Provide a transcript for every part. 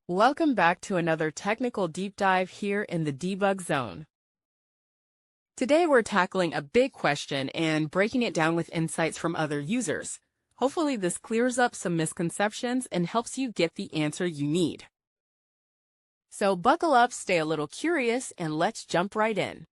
Welcome back to another technical deep dive here in the debug zone. Today we're tackling a big question and breaking it down with insights from other users. Hopefully this clears up some misconceptions and helps you get the answer you need. So buckle up, stay a little curious, and let's jump right in.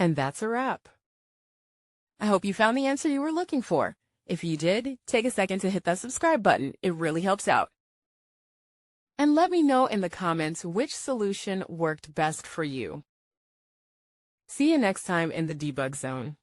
And that's a wrap. I hope you found the answer you were looking for. If you did, take a second to hit that subscribe button. It really helps out. And let me know in the comments which solution worked best for you. See you next time in the debug zone.